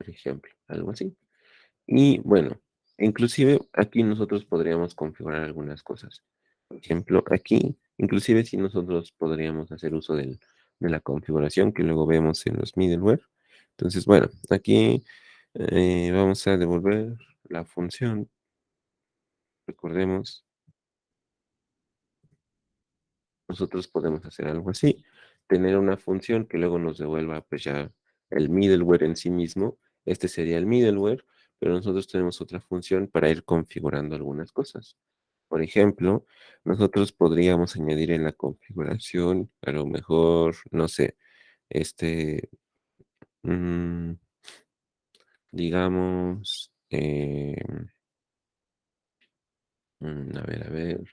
por ejemplo, algo así. Y bueno, inclusive aquí nosotros podríamos configurar algunas cosas. Por ejemplo, aquí, inclusive si nosotros podríamos hacer uso de la configuración que luego vemos en los middleware. Entonces, bueno, aquí vamos a devolver la función. Recordemos, nosotros podemos hacer algo así, tener una función que luego nos devuelva pues ya el middleware en sí mismo. Este sería el middleware, pero nosotros tenemos otra función para ir configurando algunas cosas. Por ejemplo, nosotros podríamos añadir en la configuración, a lo mejor, no sé, este, mm, digamos, a ver.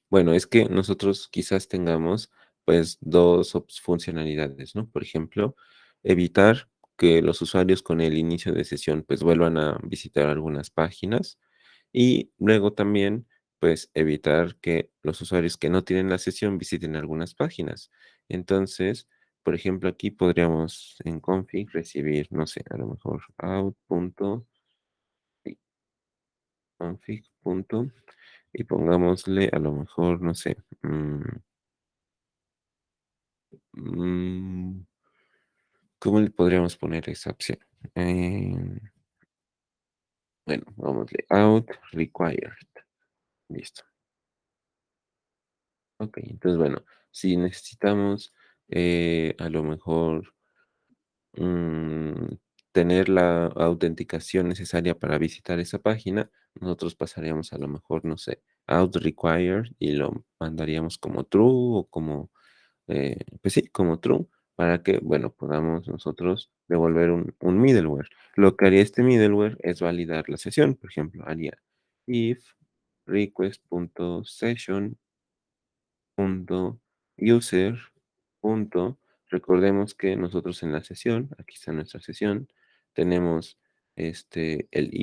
Bueno, es que nosotros quizás tengamos pues dos funcionalidades, ¿no? Por ejemplo, evitar que los usuarios con el inicio de sesión pues vuelvan a visitar algunas páginas y luego también pues evitar que los usuarios que no tienen la sesión visiten algunas páginas. Entonces, por ejemplo, aquí podríamos en config recibir, no sé, a lo mejor out.config. Y pongámosle a lo mejor, no sé, mm, ¿cómo le podríamos poner esa opción? Em, bueno, vámosle out required. Listo. Ok, entonces bueno, si necesitamos a lo mejor mm, tener la autenticación necesaria para visitar esa página, nosotros pasaríamos a lo mejor, no sé, out required y lo mandaríamos como true o como pues sí, como true, para que, bueno, podamos nosotros devolver un middleware. Lo que haría este middleware es validar la sesión. Por ejemplo, haría if request.session.user. Recordemos que nosotros en la sesión, aquí está nuestra sesión, tenemos el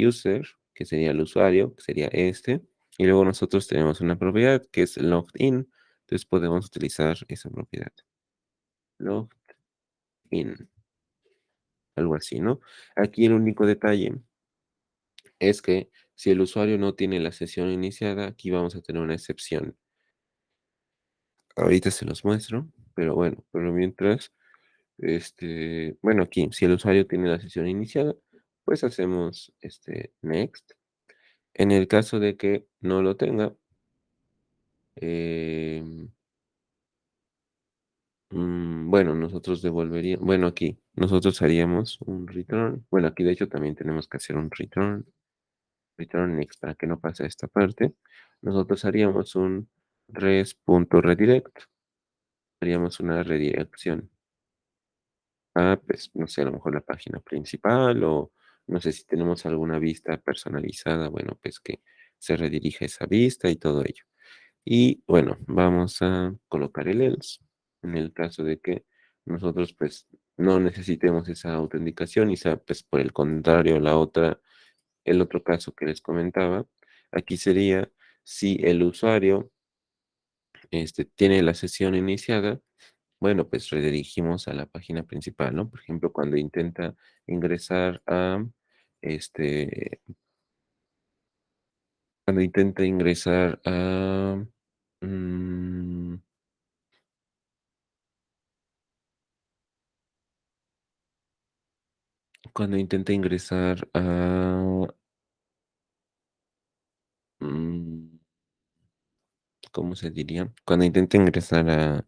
user, que sería el usuario, que sería este, y luego nosotros tenemos una propiedad que es logged in, entonces podemos utilizar esa propiedad. Logged in, algo así, ¿no? Aquí el único detalle es que si el usuario no tiene la sesión iniciada, aquí vamos a tener una excepción. Ahorita se los muestro, pero bueno, pero mientras, bueno, aquí, si el usuario tiene la sesión iniciada, pues hacemos next. En el caso de que no lo tenga, em, bueno, nosotros devolveríamos, bueno, aquí, nosotros haríamos un return. Bueno, aquí de hecho también tenemos que hacer un return next para que no pase esta parte. Nosotros haríamos un res.redirect, haríamos una redirección a, pues, no sé, a lo mejor la página principal o no sé si tenemos alguna vista personalizada, bueno, pues que se redirige esa vista y todo ello. Y bueno, vamos a colocar el else en el caso de que nosotros pues no necesitemos esa autenticación y sea pues por el contrario el otro caso que les comentaba, aquí sería si el usuario tiene la sesión iniciada, bueno, pues redirigimos a la página principal, ¿no? Por ejemplo, ingresar a, este, cuando intenta ingresar mm, cuando intenta ingresar mm, ¿cómo se diría? Cuando intenta ingresar a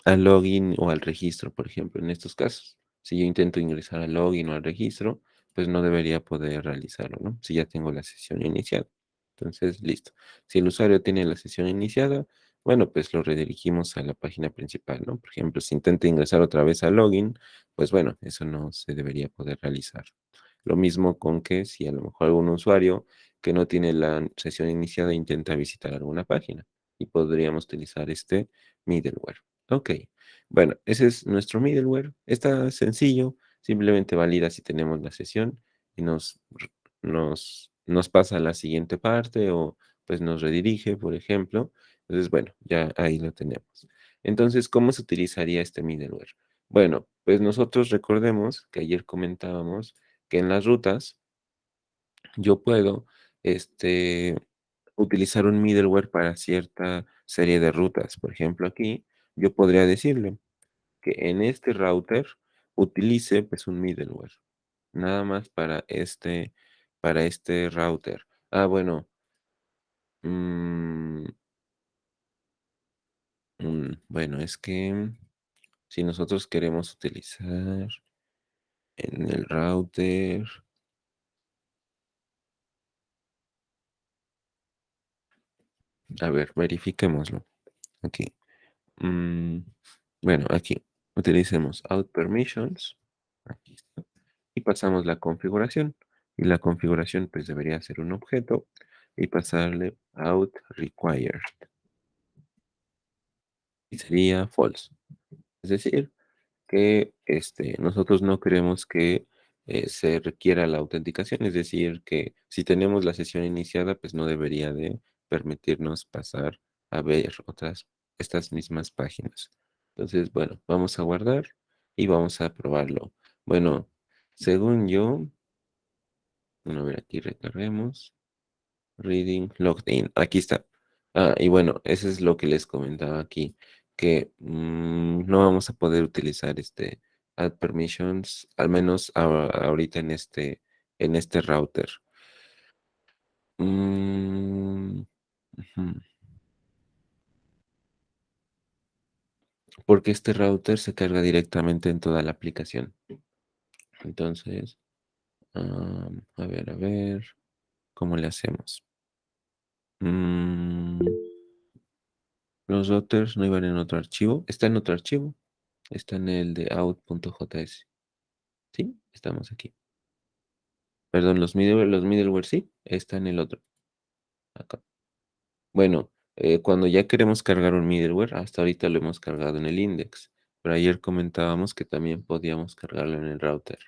al login o al registro, por ejemplo, en estos casos. Si yo intento ingresar al login o al registro, pues no debería poder realizarlo, ¿no? Si ya tengo la sesión iniciada. Entonces, listo. Si el usuario tiene la sesión iniciada, bueno, pues lo redirigimos a la página principal, ¿no? Por ejemplo, si intenta ingresar otra vez al login, pues bueno, eso no se debería poder realizar. Lo mismo con que si a lo mejor algún usuario que no tiene la sesión iniciada intenta visitar alguna página y podríamos utilizar este middleware. Ok, bueno, ese es nuestro middleware. Está sencillo, simplemente valida si tenemos la sesión y nos pasa a la siguiente parte o pues nos redirige, por ejemplo. Entonces, bueno, ya ahí lo tenemos. Entonces, ¿cómo se utilizaría este middleware? Bueno, pues nosotros recordemos que ayer comentábamos que en las rutas yo puedo, este, utilizar un middleware para cierta serie de rutas. Por ejemplo, aquí yo podría decirle que en este router utilice pues un middleware, nada más para este router. Ah, bueno, mm, bueno, es que si nosotros queremos utilizar en el router, a ver, verifiquémoslo aquí. Mm, bueno, aquí utilicemos out permissions. Aquí está. Y pasamos la configuración. Y la configuración pues debería ser un objeto y pasarle out required. Y sería false. Es decir, que nosotros no queremos que se requiera la autenticación. Es decir, que si tenemos la sesión iniciada, pues no debería de permitirnos pasar a ver estas mismas páginas. Entonces, bueno, vamos a guardar y vamos a probarlo. Bueno, según yo, bueno, a ver, aquí recarguemos. Reading logged in. Aquí está. Ah, y bueno, eso es lo que les comentaba aquí, que no vamos a poder utilizar add permissions, al menos ahorita en este router. Mm, ujú, porque este router se carga directamente en toda la aplicación. Entonces, a ver, ¿cómo le hacemos? Mm, los routers no iban en otro archivo. Está en otro archivo. Está en el de out.js. Sí, estamos aquí. Perdón, los middleware sí, está en el otro. Acá. Bueno, cuando ya queremos cargar un middleware, hasta ahorita lo hemos cargado en el index. Pero ayer comentábamos que también podíamos cargarlo en el router,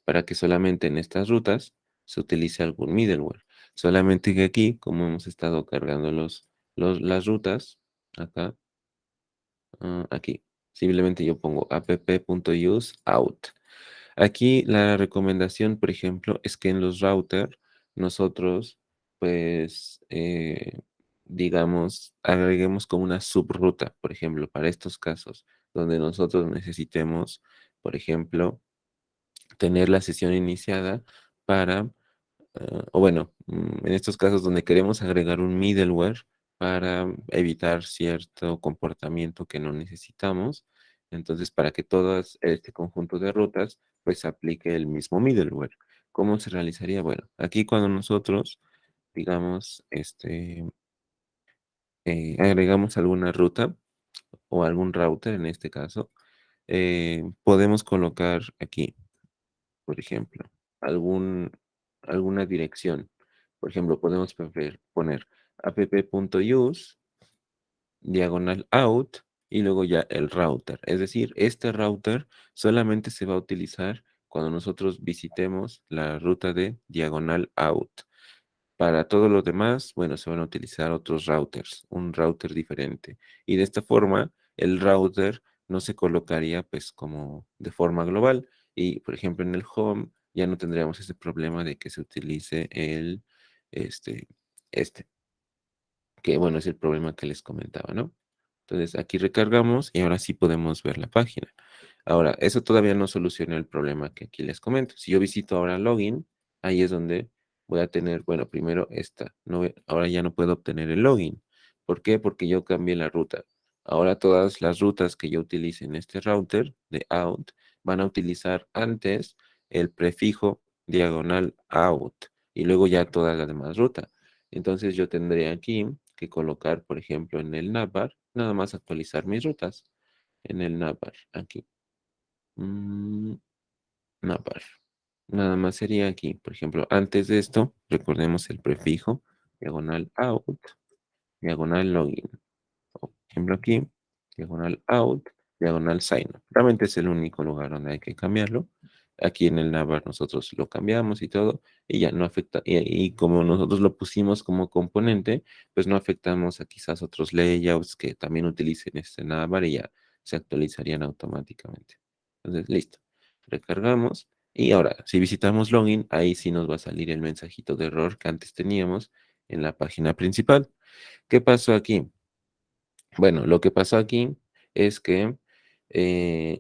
para que solamente en estas rutas se utilice algún middleware. Solamente que aquí, como hemos estado cargando las rutas, acá, aquí, simplemente yo pongo app.use out. Aquí la recomendación, por ejemplo, es que en los routers nosotros, pues, digamos, agreguemos como una subruta, por ejemplo, para estos casos, donde nosotros necesitemos, por ejemplo, tener la sesión iniciada para o bueno, en estos casos donde queremos agregar un middleware para evitar cierto comportamiento que no necesitamos, entonces para que todo este conjunto de rutas pues aplique el mismo middleware. ¿Cómo se realizaría? Bueno, aquí cuando nosotros, digamos, agregamos alguna ruta o algún router en este caso, podemos colocar aquí por ejemplo, algún, alguna dirección. Por ejemplo, podemos poner app.use, diagonal out y luego ya el router. Es decir, este router solamente se va a utilizar cuando nosotros visitemos la ruta de diagonal out. Para todo lo demás, bueno, se van a utilizar otros routers, un router diferente. Y de esta forma, el router no se colocaría pues como de forma global. Y por ejemplo, en el home ya no tendríamos ese problema de que se utilice este, este que bueno, es el problema que les comentaba, ¿no? Entonces aquí recargamos y ahora sí podemos ver la página. Ahora, eso todavía no soluciona el problema que aquí les comento. Si yo visito ahora login, ahí es donde voy a tener, bueno, primero esta, no, ahora ya no puedo obtener el login. ¿Por qué? Porque yo cambié la ruta. Ahora todas las rutas que yo utilice en este router de out van a utilizar antes el prefijo diagonal out y luego ya toda la demás ruta. Entonces yo tendré aquí que colocar, por ejemplo, en el navbar, nada más actualizar mis rutas en el navbar, aquí. Mm, navbar. Nada más sería aquí, por ejemplo, antes de esto, recordemos el prefijo, diagonal out, diagonal login. Por ejemplo, aquí, diagonal out, diagonal sign. Realmente es el único lugar donde hay que cambiarlo. Aquí en el navbar nosotros lo cambiamos y todo, y ya no afecta. Y como nosotros lo pusimos como componente, pues no afectamos a quizás otros layouts que también utilicen este navbar y ya se actualizarían automáticamente. Entonces, listo. Recargamos. Y ahora, si visitamos login, ahí sí nos va a salir el mensajito de error que antes teníamos en la página principal. ¿Qué pasó aquí? Bueno, lo que pasó aquí es que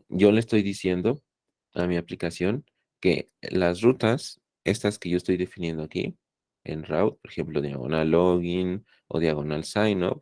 yo le estoy diciendo a mi aplicación que las rutas, estas que yo estoy definiendo aquí, en route, por ejemplo, diagonal login o diagonal sign up,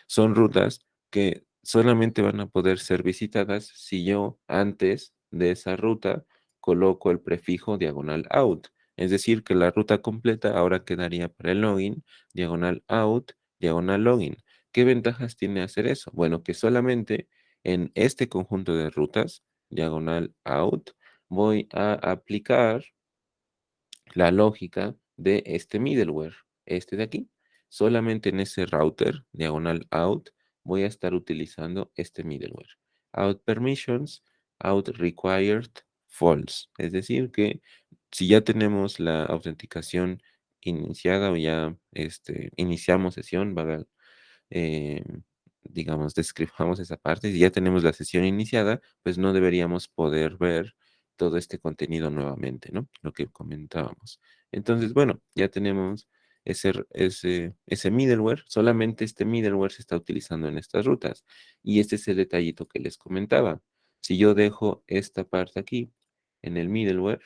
son rutas que solamente van a poder ser visitadas si yo antes de esa ruta coloco el prefijo diagonal out. Es decir, que la ruta completa ahora quedaría para el login, diagonal out, diagonal login. ¿Qué ventajas tiene hacer eso? Bueno, que solamente en este conjunto de rutas, diagonal out, voy a aplicar la lógica de este middleware, este de aquí. Solamente en ese router, diagonal out, voy a estar utilizando este middleware. Out permissions, out required false. Es decir, que si ya tenemos la autenticación iniciada o ya iniciamos sesión, eh, digamos, describamos esa parte. Si ya tenemos la sesión iniciada, pues no deberíamos poder ver todo este contenido nuevamente, ¿no? Lo que comentábamos. Entonces, bueno, ya tenemos ese middleware. Solamente este middleware se está utilizando en estas rutas. Y este es el detallito que les comentaba. Si yo dejo esta parte aquí en el middleware,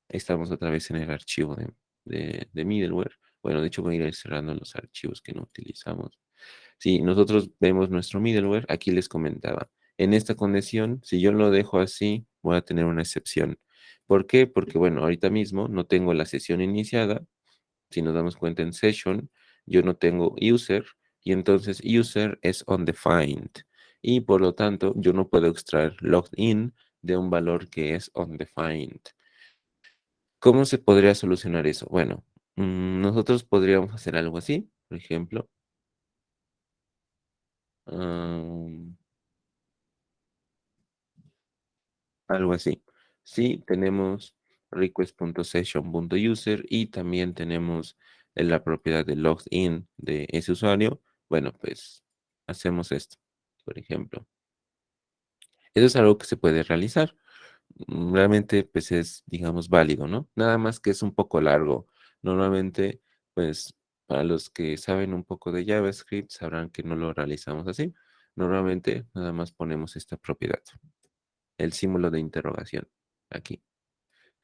estamos otra vez en el archivo de middleware. Bueno, de hecho voy a ir cerrando los archivos que no utilizamos. Si nosotros vemos nuestro middleware, aquí les comentaba, en esta condición, si yo lo dejo así, voy a tener una excepción. ¿Por qué? Porque, bueno, ahorita mismo no tengo la sesión iniciada. Si nos damos cuenta en session, yo no tengo user y entonces user es undefined. Y por lo tanto, yo no puedo extraer logged in de un valor que es undefined. ¿Cómo se podría solucionar eso? Bueno, nosotros podríamos hacer algo así, por ejemplo. am, Algo así. Sí, tenemos request.session.user y también tenemos la propiedad de login de ese usuario. Bueno, pues hacemos esto, por ejemplo. Eso es algo que se puede realizar. Realmente, pues es, digamos, válido, ¿no? Nada más que es un poco largo. Normalmente, pues, para los que saben un poco de JavaScript, sabrán que no lo realizamos así. Normalmente, nada más ponemos esta propiedad, el símbolo de interrogación, aquí.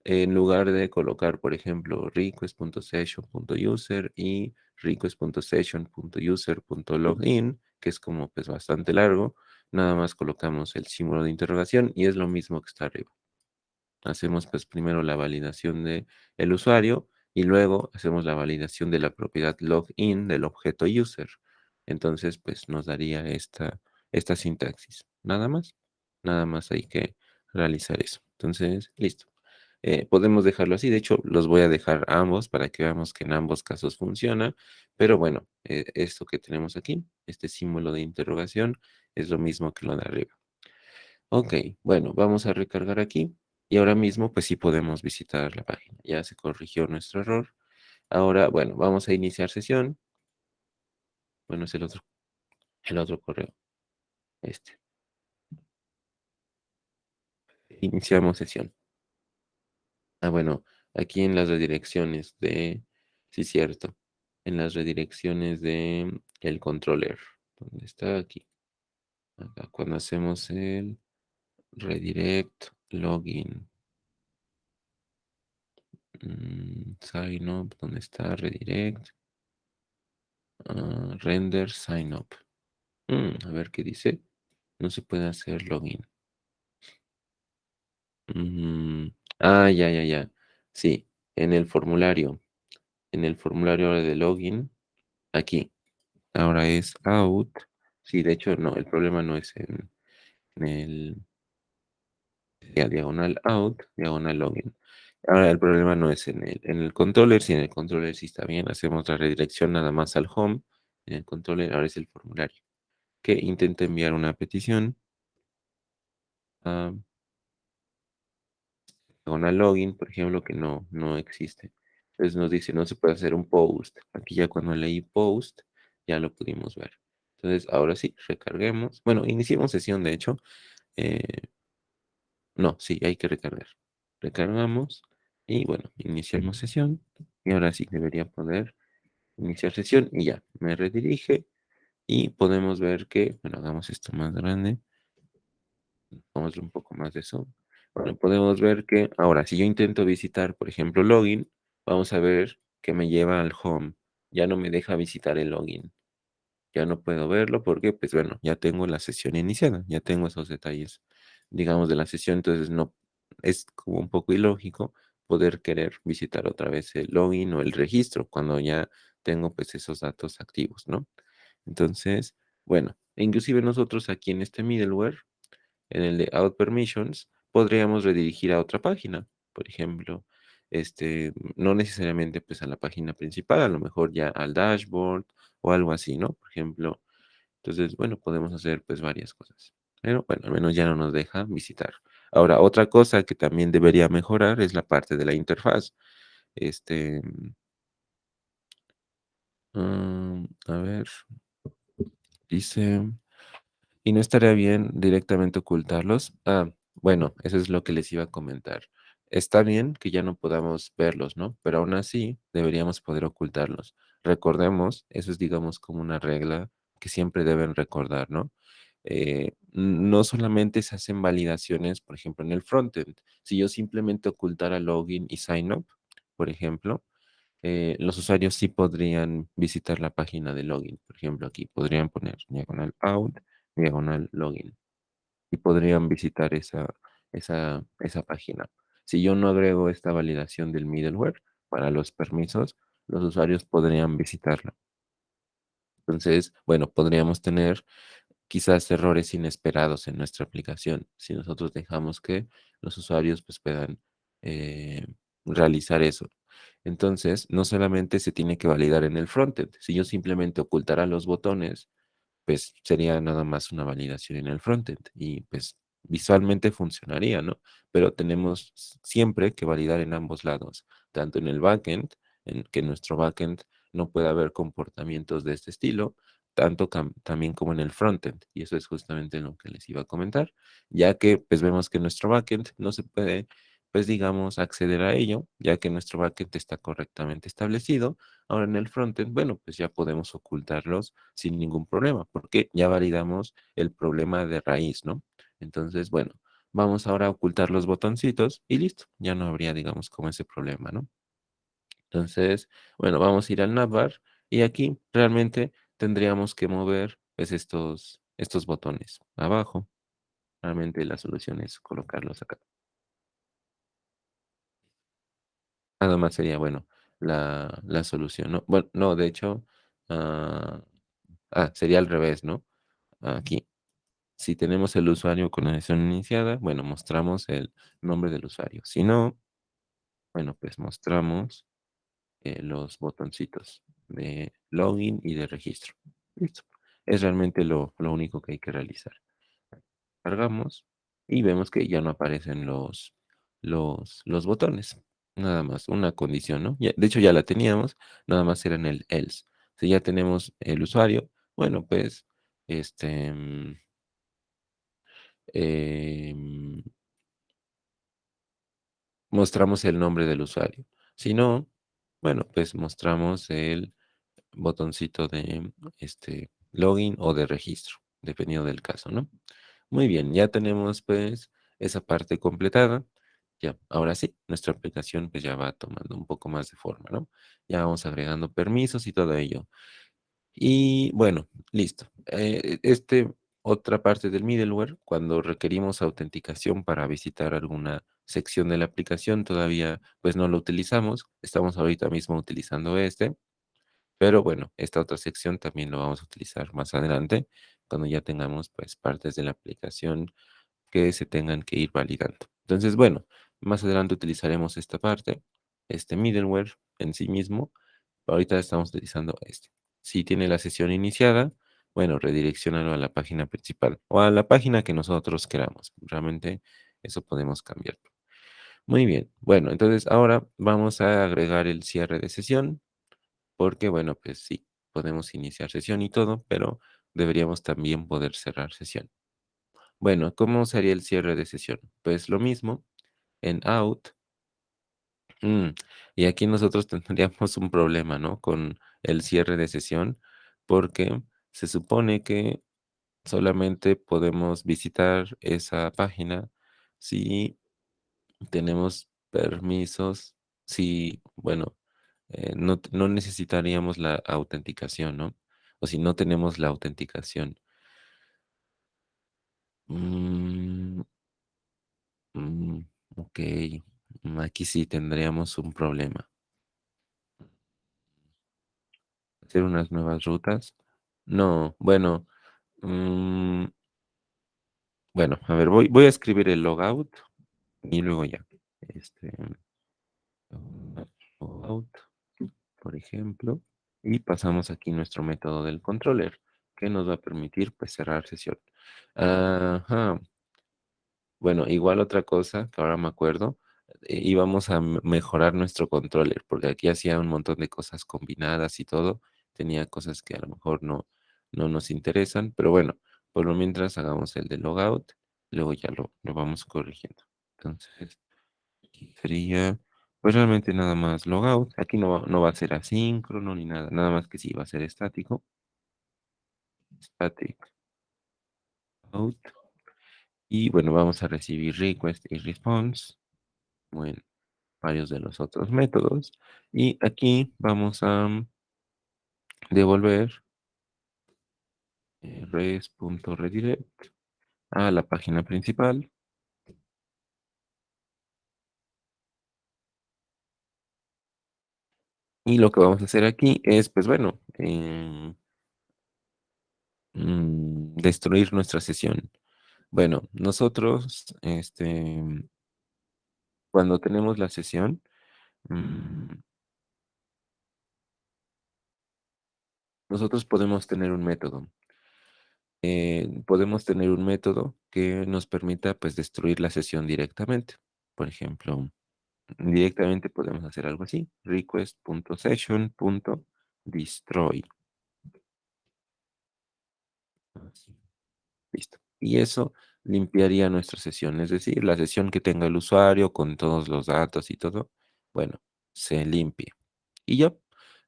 En lugar de colocar, por ejemplo, request.session.user y request.session.user.login, que es como pues bastante largo, nada más colocamos el símbolo de interrogación y es lo mismo que está arriba. Hacemos pues primero la validación de el usuario y luego hacemos la validación de la propiedad login del objeto user. Entonces pues nos daría esta sintaxis. Nada más. Nada más hay que realizar eso. Entonces, listo. Podemos dejarlo así. De hecho, los voy a dejar ambos para que veamos que en ambos casos funciona. Pero bueno, esto que tenemos aquí, este símbolo de interrogación, es lo mismo que lo de arriba. Ok, bueno, vamos a recargar aquí y ahora mismo pues sí podemos visitar la página. Ya se corrigió nuestro error. Ahora, bueno, vamos a iniciar sesión. Bueno, es el otro correo. Este. Iniciamos sesión. Ah, bueno, aquí en las redirecciones sí, cierto, en las redirecciones de el controller. ¿Dónde está? Aquí. Acá, cuando hacemos el redirect, login, sign up, ¿dónde está? Redirect. Render sign up. A ver qué dice. No se puede hacer login. Mm, ya, ya, ya. Sí, en el formulario. En el formulario ahora de login. Aquí. Ahora es out. Sí, de hecho, no, el problema no es en el diagonal out, diagonal login. Ahora el problema no es en el controller. Si en el controller sí está bien, hacemos la redirección nada más al home. En el controller ahora es el formulario, que intenta enviar una petición a diagonal login, por ejemplo, que no existe. Entonces nos dice, no se puede hacer un post. Aquí ya cuando leí post, ya lo pudimos ver. Entonces, ahora sí, recarguemos. Bueno, iniciemos sesión, de hecho. Eh, no, sí, hay que recargar. Recargamos y bueno, iniciamos sesión. Y ahora sí, debería poder iniciar sesión y ya, me redirige y podemos ver que, bueno, hagamos esto más grande. Vamos a ver un poco más de eso. Bueno, podemos ver que ahora, si yo intento visitar, por ejemplo, login, vamos a ver que me lleva al home. Ya no me deja visitar el login. Ya no puedo verlo porque, pues bueno, ya tengo la sesión iniciada, ya tengo esos detalles, digamos, de la sesión, entonces no, es como un poco ilógico poder querer visitar otra vez el login o el registro cuando ya tengo pues esos datos activos, ¿no? Entonces, bueno, e inclusive nosotros aquí en este middleware, en el de Out Permissions, podríamos redirigir a otra página, por ejemplo, no necesariamente pues a la página principal, a lo mejor ya al dashboard o algo así, ¿no? Por ejemplo, entonces, bueno, podemos hacer pues varias cosas. Pero bueno, al menos ya no nos deja visitar. Ahora, otra cosa que también debería mejorar es la parte de la interfaz. Este, a ver, dice, ¿y no estaría bien directamente ocultarlos? Ah, bueno, eso es lo que les iba a comentar. Está bien que ya no podamos verlos, ¿no? Pero aún así deberíamos poder ocultarlos. Recordemos, eso es digamos como una regla que siempre deben recordar, ¿no? No solamente se hacen validaciones, por ejemplo, en el frontend. Si yo simplemente ocultara login y sign up, por ejemplo, los usuarios sí podrían visitar la página de login. Por ejemplo, aquí podrían poner diagonal out, diagonal login y podrían visitar esa página. Si yo no agrego esta validación del middleware para los permisos, los usuarios podrían visitarla. Entonces, bueno, podríamos tener quizás errores inesperados en nuestra aplicación si nosotros dejamos que los usuarios pues puedan eh, realizar eso. Entonces, no solamente se tiene que validar en el frontend, si yo simplemente ocultara los botones, pues sería nada más una validación en el frontend y pues visualmente funcionaría, ¿no? Pero tenemos siempre que validar en ambos lados, tanto en el backend, en que nuestro backend no pueda haber comportamientos de este estilo, tanto también como en el frontend. Y eso es justamente lo que les iba a comentar, ya que pues vemos que nuestro backend no se puede, pues digamos, acceder a ello, ya que nuestro backend está correctamente establecido. Ahora en el frontend, bueno, pues ya podemos ocultarlos sin ningún problema, porque ya validamos el problema de raíz, ¿no? Entonces, bueno, vamos ahora a ocultar los botoncitos y listo, ya no habría, digamos, como ese problema, ¿no? Entonces, bueno, vamos a ir al navbar y aquí realmente tendríamos que mover pues estos botones abajo. Realmente la solución es colocarlos acá. Nada más sería, bueno, la solución, ¿no? Bueno, no, de hecho, ah, sería al revés, ¿no? Aquí. Si tenemos el usuario con la sesión iniciada, bueno, mostramos el nombre del usuario. Si no, bueno, pues mostramos los botoncitos de login y de registro. Listo. Es realmente lo único que hay que realizar. Cargamos y vemos que ya no aparecen los botones. Nada más, una condición, ¿no? De hecho, ya la teníamos, nada más era en el else. Si ya tenemos el usuario, bueno, pues, este, em, mostramos el nombre del usuario. Si no, bueno, pues mostramos el botoncito de login o de registro, dependiendo del caso, ¿no? Muy bien, ya tenemos pues esa parte completada. Ya, ahora sí, nuestra aplicación pues ya va tomando un poco más de forma, ¿no? Ya vamos agregando permisos y todo ello. Y bueno, listo. Otra parte del middleware, cuando requerimos autenticación para visitar alguna sección de la aplicación, todavía pues no lo utilizamos. Estamos ahorita mismo utilizando pero bueno, esta otra sección también lo vamos a utilizar más adelante, cuando ya tengamos pues partes de la aplicación que se tengan que ir validando. Entonces, bueno, más adelante utilizaremos esta parte, este middleware en sí mismo. Ahorita estamos utilizando este. Si tiene la sesión iniciada, bueno, redireccionarlo a la página principal o a la página que nosotros queramos. Realmente eso podemos cambiarlo. Muy bien. Bueno, entonces ahora vamos a agregar el cierre de sesión porque, bueno, pues sí, podemos iniciar sesión y todo, pero deberíamos también poder cerrar sesión. Bueno, ¿cómo sería el cierre de sesión? Pues lo mismo en out. mm, y aquí nosotros tendríamos un problema, ¿no? Con el cierre de sesión, porque se supone que solamente podemos visitar esa página si tenemos permisos, si, bueno, no necesitaríamos la autenticación, ¿no? O si no tenemos la autenticación. Mm, mm, ok, aquí sí tendríamos un problema. Hacer unas nuevas rutas. No, bueno, mm, bueno, a ver, voy a escribir el logout y luego ya. Este, logout, por ejemplo, y pasamos aquí nuestro método del controller, que nos va a permitir pues cerrar sesión. Ajá. Bueno, igual otra cosa que ahora me acuerdo, íbamos a mejorar nuestro controller, porque aquí hacía un montón de cosas combinadas y todo, tenía cosas que a lo mejor no nos interesan, pero bueno, por lo mientras hagamos el de logout, luego ya lo vamos corrigiendo. Entonces, aquí sería, pues realmente nada más logout, aquí no va a ser asíncrono ni nada, nada más que sí va a ser estático, static out, y bueno, vamos a recibir request y response. Bueno, varios de los otros métodos. Y aquí vamos a devolver res.redirect a la página principal. Y lo que vamos a hacer aquí es, pues bueno, destruir nuestra sesión. Bueno, nosotros, cuando tenemos la sesión, mm, nosotros podemos tener un método. Podemos tener un método que nos permita, pues, destruir la sesión directamente. Por ejemplo, directamente podemos hacer algo así, request.session.destroy. Así, listo. Y eso limpiaría nuestra sesión, es decir, la sesión que tenga el usuario con todos los datos y todo, bueno, se limpia. Y ya,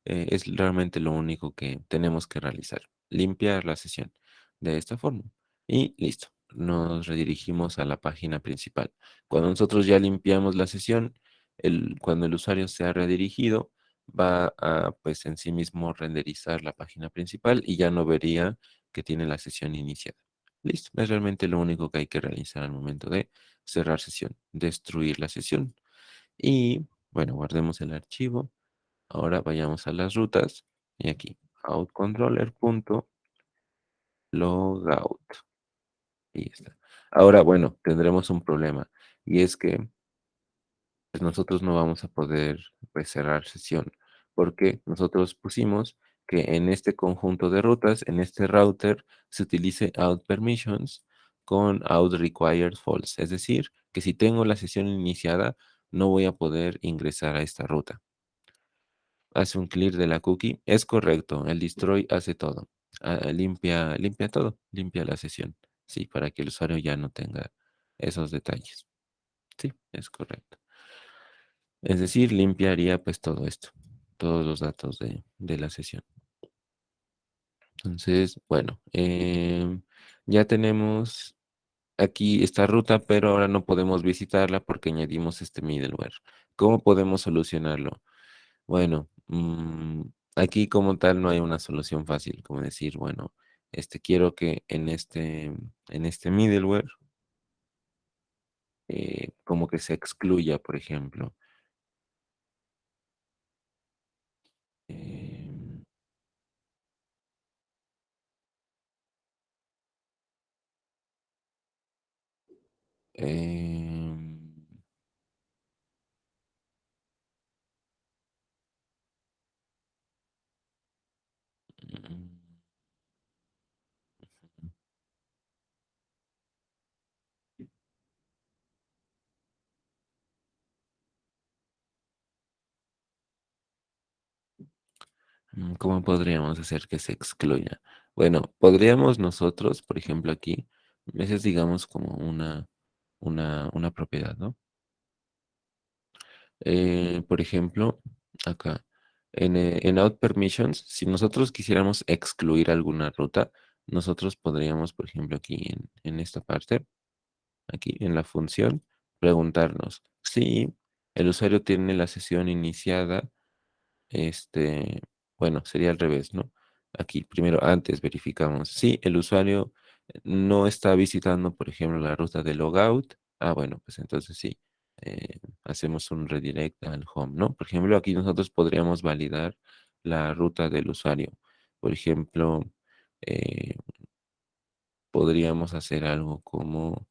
es realmente lo único que tenemos que realizar, limpiar la sesión de esta forma. Y listo, nos redirigimos a la página principal. Cuando nosotros ya limpiamos la sesión, cuando el usuario se ha redirigido, va a, pues en sí mismo renderizar la página principal y ya no vería que tiene la sesión iniciada. Listo, es realmente lo único que hay que realizar al momento de cerrar sesión, destruir la sesión. Y bueno, guardemos el archivo. Ahora vayamos a las rutas y aquí, outcontroller.logout. Y ya está. Ahora, bueno, tendremos un problema y es que pues, nosotros no vamos a poder pues, cerrar sesión porque nosotros pusimos que en este conjunto de rutas, en este router, se utilice out permissions con out required false. Es decir, que si tengo la sesión iniciada, no voy a poder ingresar a esta ruta. Hace un clear de la cookie. Es correcto, el destroy hace todo. Limpia todo, limpia la sesión. Sí, para que el usuario ya no tenga esos detalles. Sí, es correcto. Es decir, limpiaría pues todo esto, todos los datos de la sesión. Entonces, bueno, ya tenemos aquí esta ruta, pero ahora no podemos visitarla porque añadimos este middleware. ¿Cómo podemos solucionarlo? Bueno, aquí como tal no hay una solución fácil, como decir, bueno, quiero que en este middleware, como que se excluya, por ejemplo. eh, em, mm, ¿Cómo podríamos hacer que se excluya? Bueno, podríamos nosotros, por ejemplo, aquí, esa es, digamos, como una propiedad, ¿no? Por ejemplo, acá, en out permissions, si nosotros quisiéramos excluir alguna ruta, nosotros podríamos, por ejemplo, aquí en esta parte, aquí en la función, preguntarnos si el usuario tiene la sesión iniciada. Este, bueno, sería al revés, ¿no? Aquí primero, antes verificamos si el usuario no está visitando, por ejemplo, la ruta de logout. Ah, bueno, pues entonces sí, hacemos un redirect al home, ¿no? Por ejemplo, aquí nosotros podríamos validar la ruta del usuario. Por ejemplo, eh, podríamos hacer algo como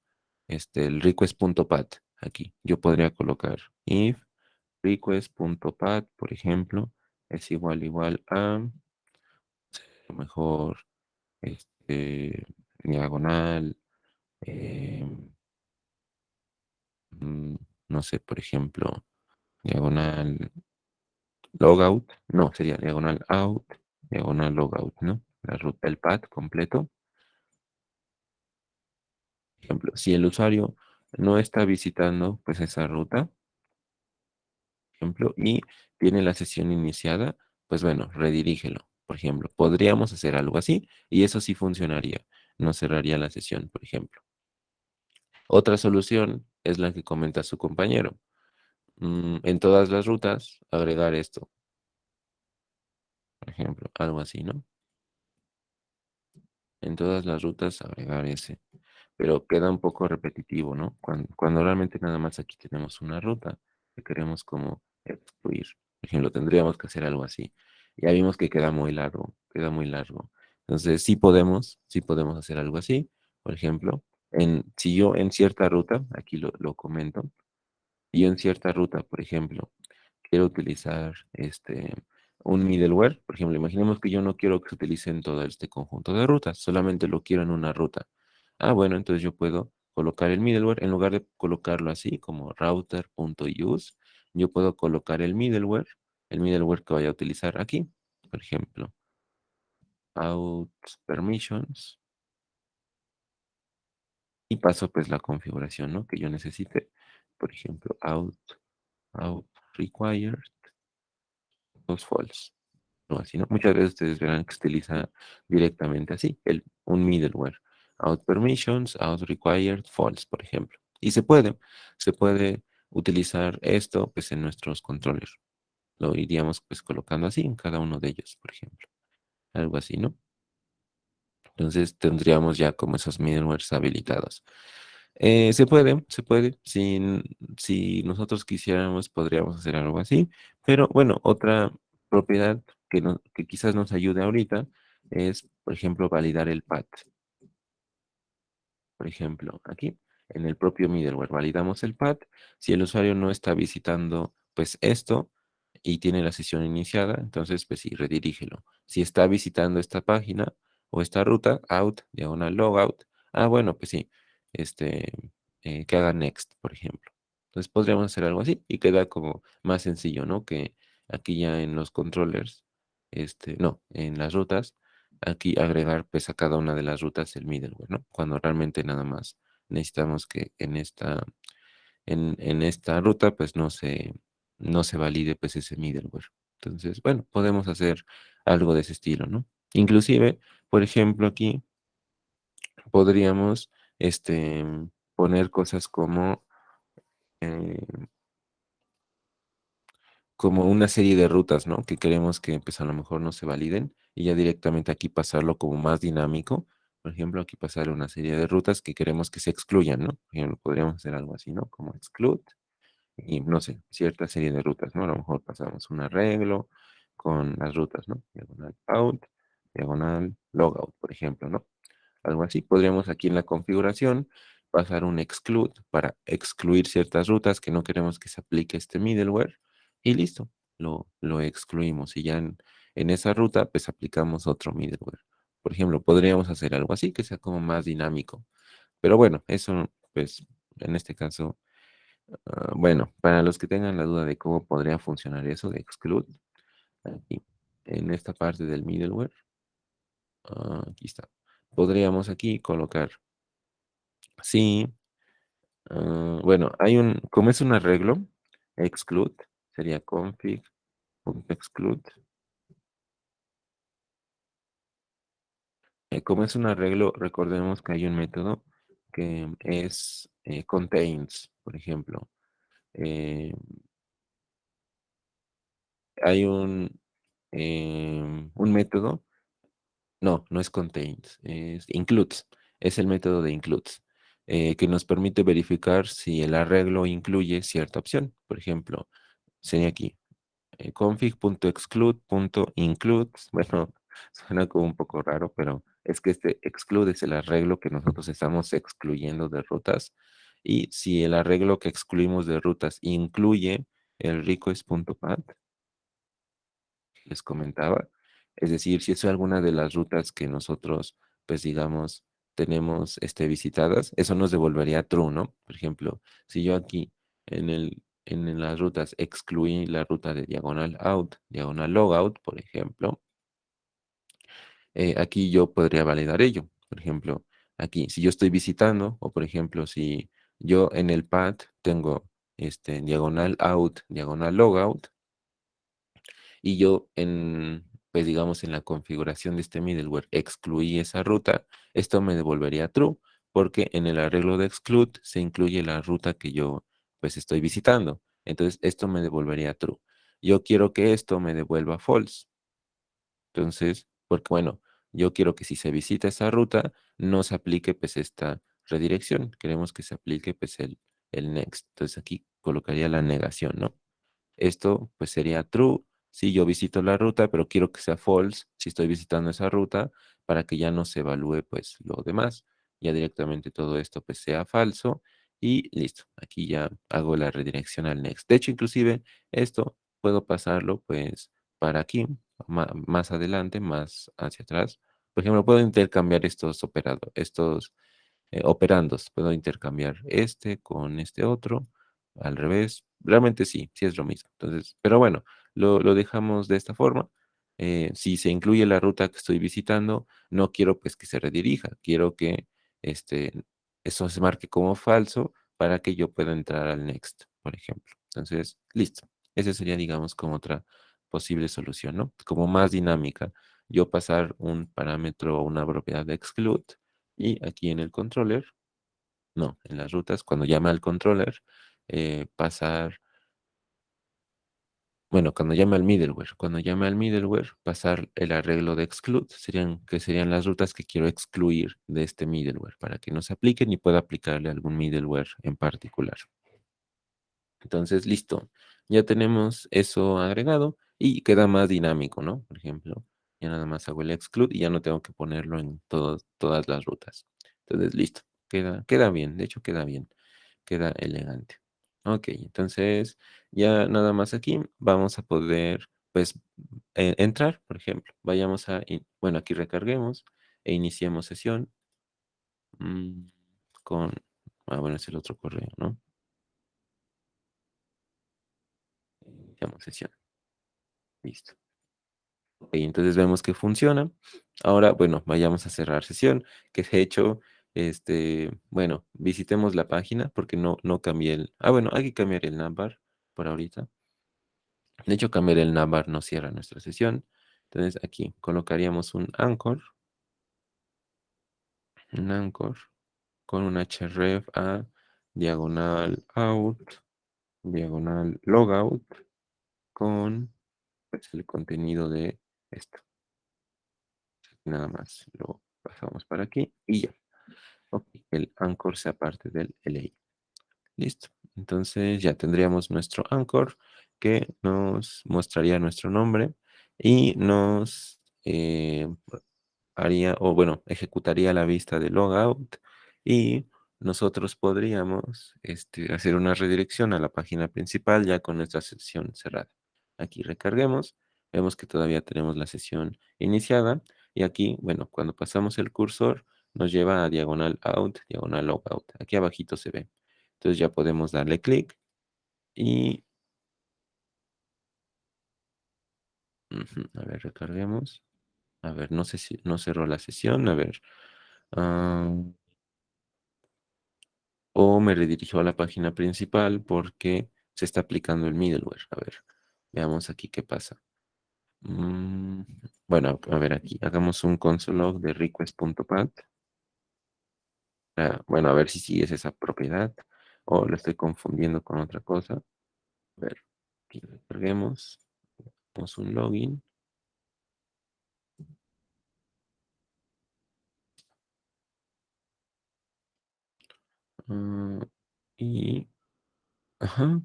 el request.pat. Aquí yo podría colocar if request.pat, por ejemplo, es igual a, a lo mejor, diagonal, eh, mm, no sé, por ejemplo, diagonal logout, no, sería diagonal out, diagonal logout, ¿no? La ruta, el path completo. Por ejemplo, si el usuario no está visitando, pues esa ruta, ejemplo, y tiene la sesión iniciada, pues bueno, redirígelo. Por ejemplo, podríamos hacer algo así y eso sí funcionaría. No cerraría la sesión, por ejemplo. Otra solución es la que comenta su compañero. En todas las rutas, agregar esto, por ejemplo, algo así, ¿no? En todas las rutas, agregar ese. Pero queda un poco repetitivo, ¿no? Cuando realmente nada más aquí tenemos una ruta que queremos como excluir. Por ejemplo, tendríamos que hacer algo así. Ya vimos que queda muy largo, queda muy largo. Entonces, sí podemos hacer algo así. Por ejemplo, si yo en cierta ruta, aquí lo comento, yo en cierta ruta, por ejemplo, quiero utilizar un middleware, por ejemplo, imaginemos que yo no quiero que se utilice en todo este conjunto de rutas, solamente lo quiero en una ruta. Ah, bueno, entonces yo puedo colocar el middleware, en lugar de colocarlo así como router.use, yo puedo colocar el middleware que vaya a utilizar aquí, por ejemplo, out permissions, y paso pues la configuración, ¿no? Que yo necesite, por ejemplo, out required, dos false. O así, ¿no? Muchas veces ustedes verán que se utiliza directamente así, un middleware. Out permissions, out required, false, por ejemplo. Y se puede utilizar esto pues en nuestros controllers. Lo iríamos pues colocando así en cada uno de ellos, por ejemplo. Algo así, ¿no? Entonces tendríamos ya como esos middlewares habilitados. Se puede. Si nosotros quisiéramos, podríamos hacer algo así. Pero bueno, otra propiedad que quizás nos ayude ahorita es, por ejemplo, validar el path. Por ejemplo, aquí en el propio middleware validamos el path. Si el usuario no está visitando pues esto y tiene la sesión iniciada, entonces pues sí, redirígelo. Si está visitando esta página o esta ruta, out, diagonal logout, bueno, pues sí, este, que haga next, por ejemplo. Entonces podríamos hacer algo así y queda como más sencillo, ¿no? Que aquí ya en los controllers, no, en las rutas aquí agregar pues a cada una de las rutas el middleware, ¿no? Cuando realmente nada más necesitamos que en esta ruta pues no se valide pues ese middleware. Entonces, bueno, podemos hacer algo de ese estilo, ¿no? Inclusive, por ejemplo, aquí podríamos poner cosas eh, como una serie de rutas, ¿no? Que queremos que pues a lo mejor no se validen y ya directamente aquí pasarlo como más dinámico. Por ejemplo, aquí pasar una serie de rutas que queremos que se excluyan, ¿no? Por ejemplo, podríamos hacer algo así, ¿no? Como exclude y no sé, cierta serie de rutas, ¿no? A lo mejor pasamos un arreglo con las rutas, ¿no? Diagonal out, diagonal logout, por ejemplo, ¿no? Algo así. Podríamos aquí en la configuración pasar un exclude para excluir ciertas rutas que no queremos que se aplique este middleware y listo, lo excluimos y ya en esa ruta pues aplicamos otro middleware. Por ejemplo, podríamos hacer algo así que sea como más dinámico. Pero bueno, eso pues en este caso, bueno, para los que tengan la duda de cómo podría funcionar eso de exclude, aquí. en esta parte del middleware, aquí está. Podríamos aquí colocar, sí, bueno, como es un arreglo, exclude, sería config.exclude. Como es un arreglo, recordemos que hay un método que es contains, por ejemplo. Eh, hay un método, no es contains, es includes, es el método de includes, que nos permite verificar si el arreglo incluye cierta opción. Por ejemplo, sería aquí, config.exclude.includes. Bueno, suena como un poco raro, pero es que este exclude es el arreglo que nosotros estamos excluyendo de rutas. Y si el arreglo que excluimos de rutas incluye el request.path, les comentaba, es decir, si es alguna de las rutas que nosotros, pues digamos, tenemos visitadas, eso nos devolvería true, ¿no? Por ejemplo, si yo aquí en las rutas excluí la ruta de diagonal out, diagonal logout, por ejemplo, aquí yo podría validar ello. Por ejemplo, aquí, si yo estoy visitando, o por ejemplo, si yo en el path tengo diagonal out, diagonal logout, y yo pues digamos, en la configuración de este middleware excluí esa ruta, esto me devolvería true, porque en el arreglo de exclude se incluye la ruta que yo pues estoy visitando. Entonces, esto me devolvería true. Yo quiero que esto me devuelva false. Entonces, porque bueno, yo quiero que si se visita esa ruta, no se aplique pues esta redirección. Queremos que se aplique pues el next. Entonces aquí colocaría la negación, ¿no? Esto pues sería true si yo visito la ruta, pero quiero que sea false si estoy visitando esa ruta para que ya no se evalúe pues lo demás. Ya directamente todo esto pues sea falso y listo. Aquí ya hago la redirección al next. De hecho, inclusive esto puedo pasarlo pues para aquí, más adelante, más hacia atrás. Por ejemplo, puedo intercambiar estos operandos. Puedo intercambiar este con este otro, al revés. Realmente sí, sí es lo mismo. Entonces, pero bueno, lo dejamos de esta forma. Si se incluye la ruta que estoy visitando, no quiero pues que se redirija. Quiero que este, eso se marque como falso para que yo pueda entrar al next, por ejemplo. Entonces, listo. Esa sería, digamos, como otra posible solución, ¿no? Como más dinámica. Yo pasar un parámetro o una propiedad de exclude y aquí en el controller, no, en las rutas, cuando llame al controller, pasar, bueno, cuando llame al middleware, pasar el arreglo de exclude, que serían las rutas que quiero excluir de este middleware, para que no se aplique ni pueda aplicarle algún middleware en particular. Entonces, listo. Ya tenemos eso agregado y queda más dinámico, ¿no? Por ejemplo, ya nada más hago el exclude y ya no tengo que ponerlo en todas las rutas. Entonces, listo. Queda bien. De hecho, queda bien. Queda elegante. Ok, entonces ya nada más aquí vamos a poder, pues, entrar, por ejemplo. Bueno, aquí recarguemos e iniciemos sesión mm, con, bueno, es el otro correo, ¿no? Iniciamos sesión. Listo. Ok, entonces vemos que funciona. Ahora, bueno, vayamos a cerrar sesión, que de hecho, bueno, visitemos la página porque no cambié bueno, hay que cambiar el navbar por ahorita. De hecho, cambiar el navbar no cierra nuestra sesión. Entonces aquí colocaríamos un anchor con un href a diagonal out, diagonal logout con pues, el contenido de esto. Nada más lo pasamos para aquí y ya. Ok, el anchor sea parte del LA. Listo. Entonces ya tendríamos nuestro anchor que nos mostraría nuestro nombre y nos haría, o bueno, ejecutaría la vista de logout y nosotros podríamos hacer una redirección a la página principal ya con nuestra sesión cerrada. Aquí recarguemos, vemos que todavía tenemos la sesión iniciada y aquí, bueno, cuando pasamos el cursor nos lleva a diagonal out, diagonal logout. Aquí abajito se ve. Entonces ya podemos darle clic y Ujú. A ver, recarguemos. A ver, no sé si no cerró la sesión. A ver. ah, o me redirigió a la página principal porque se está aplicando el middleware. A ver, veamos aquí qué pasa. Mm, bueno, a ver aquí. Hagamos un console log de request.path. Bueno, a ver si sí es esa propiedad o lo estoy confundiendo con otra cosa. A ver, aquí recarguemos. Hagamos un login. ah, y, ajá,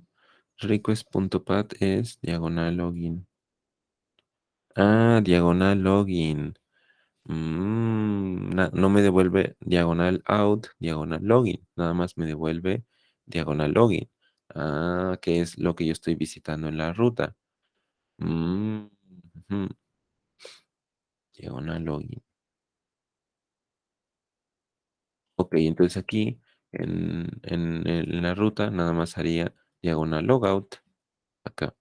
request.path es diagonal login. Ah, diagonal login. No me devuelve diagonal out, diagonal login. Nada más me devuelve diagonal login. Ah, que es lo que yo estoy visitando en la ruta. Mm, ujú, diagonal login. Ok, entonces aquí en la ruta nada más haría diagonal logout acá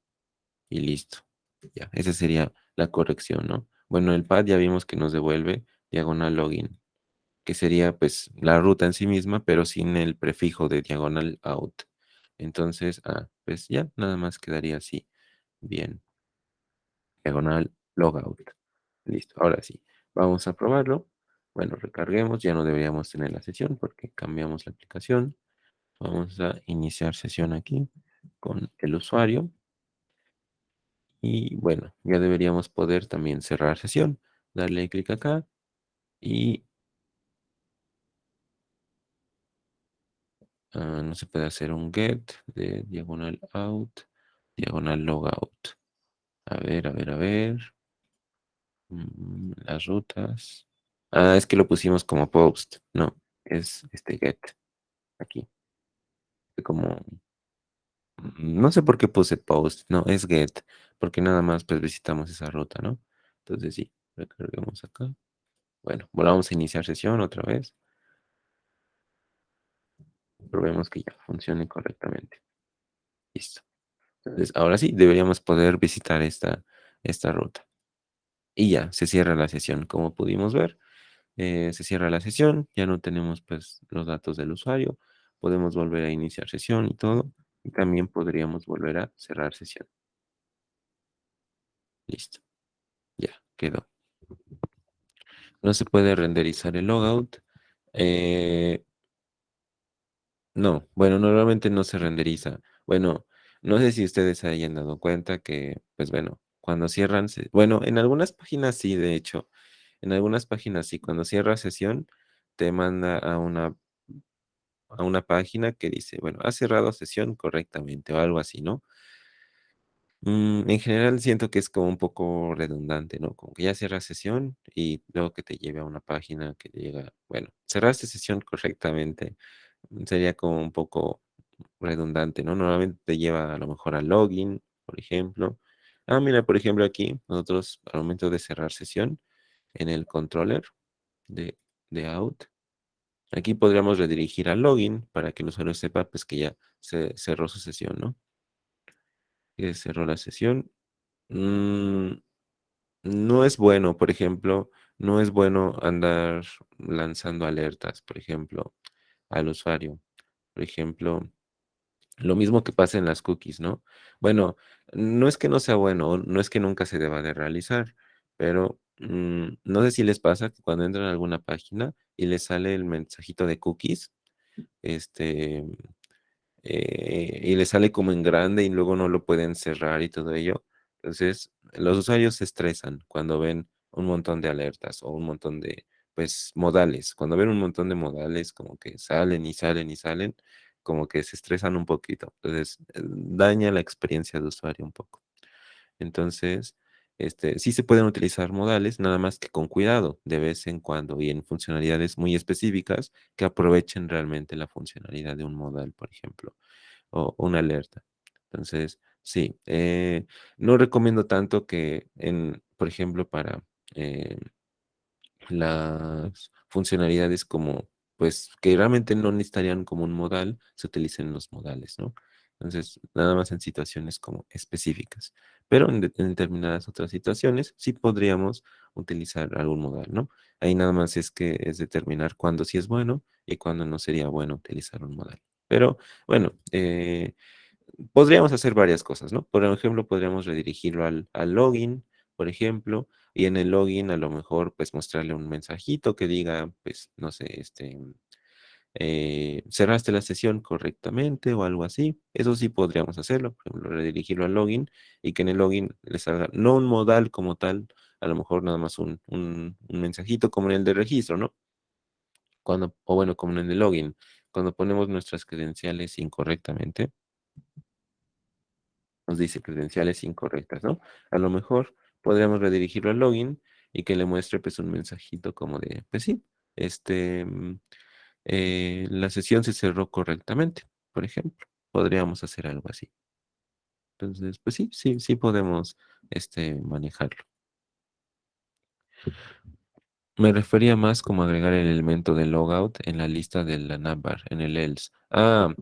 y listo. Ya, esa sería la corrección, ¿no? Bueno, el pad ya vimos que nos devuelve diagonal login, que sería pues la ruta en sí misma, pero sin el prefijo de diagonal out. Entonces, pues ya nada más quedaría así. Bien, diagonal logout. Listo, ahora sí, vamos a probarlo. Bueno, recarguemos, ya no deberíamos tener la sesión porque cambiamos la aplicación. Vamos a iniciar sesión aquí con el usuario y bueno, ya deberíamos poder también cerrar sesión. Darle clic acá y no se puede hacer un get de diagonal out, diagonal logout. A ver, a ver, a ver. Las rutas. Ah, es que lo pusimos como post. No, es este get aquí. Como, no sé por qué puse post. No, es get. Porque nada más pues visitamos esa ruta, ¿no? Entonces sí, recarguemos acá. Bueno, volvamos a iniciar sesión otra vez. Probemos que ya funcione correctamente. Listo. Entonces, ahora sí, deberíamos poder visitar esta ruta. Y ya, se cierra la sesión. Como pudimos ver, se cierra la sesión. Ya no tenemos pues los datos del usuario. Podemos volver a iniciar sesión y todo. Y también podríamos volver a cerrar sesión. Listo. Ya, quedó. No se puede renderizar el logout. Eh, No, bueno, normalmente no se renderiza. Bueno, no sé si ustedes se hayan dado cuenta que, pues bueno, cuando cierran, bueno, en algunas páginas sí, de hecho, en algunas páginas sí, cuando cierra sesión, te manda a una página que dice, bueno, ha cerrado sesión correctamente o algo así, ¿no? En general siento que es como un poco redundante, ¿no? Como que ya cierra sesión y luego que te lleve a una página que diga, bueno, cerraste sesión correctamente. Sería como un poco redundante, ¿no? Normalmente te lleva a lo mejor al login, por ejemplo. Mira, por ejemplo, aquí nosotros al momento de cerrar sesión en el controller de, de out, aquí podríamos redirigir al login para que el usuario sepa pues que ya se cerró su sesión, ¿no? Que cerró la sesión. Mm, no es bueno, por ejemplo, no es bueno andar lanzando alertas, por ejemplo, al usuario. Por ejemplo, lo mismo que pasa en las cookies, ¿no? Bueno, no es que no sea bueno, no es que nunca se deba de realizar, pero no sé si les pasa que cuando entran a alguna página y les sale el mensajito de cookies, este, y les sale como en grande y luego no lo pueden cerrar y todo ello. Entonces, los usuarios se estresan cuando ven un montón de alertas o un montón de, pues, modales. Cuando ven un montón de modales, como que salen y salen y salen, como que se estresan un poquito. Entonces, daña la experiencia de usuario un poco. Entonces, sí se pueden utilizar modales, nada más que con cuidado, de vez en cuando y en funcionalidades muy específicas que aprovechen realmente la funcionalidad de un modal, por ejemplo o una alerta. Entonces, sí, no recomiendo tanto que por ejemplo, para eh, las funcionalidades como, pues, que realmente no necesitarían como un modal, se utilicen los modales, ¿no? Entonces, nada más en situaciones como específicas. Pero en determinadas otras situaciones sí podríamos utilizar algún modal, ¿no? Ahí nada más es que es determinar cuándo sí es bueno y cuándo no sería bueno utilizar un modal. Pero bueno, podríamos hacer varias cosas, ¿no? Por ejemplo, podríamos redirigirlo al login, por ejemplo, y en el login a lo mejor pues mostrarle un mensajito que diga, pues, no sé, cerraste la sesión correctamente o algo así. Eso sí podríamos hacerlo, por ejemplo, redirigirlo al login y que en el login le salga, no un modal como tal, a lo mejor nada más un mensajito como en el de registro, ¿no? O bueno, como en el de login, cuando ponemos nuestras credenciales incorrectamente nos dice credenciales incorrectas, ¿no? A lo mejor podríamos redirigirlo al login y que le muestre pues un mensajito como de, pues sí, la sesión se cerró correctamente, por ejemplo. Podríamos hacer algo así. Entonces, pues sí, sí, sí podemos manejarlo. Me refería más como agregar el elemento de logout en la lista de la navbar, en el else. Ah,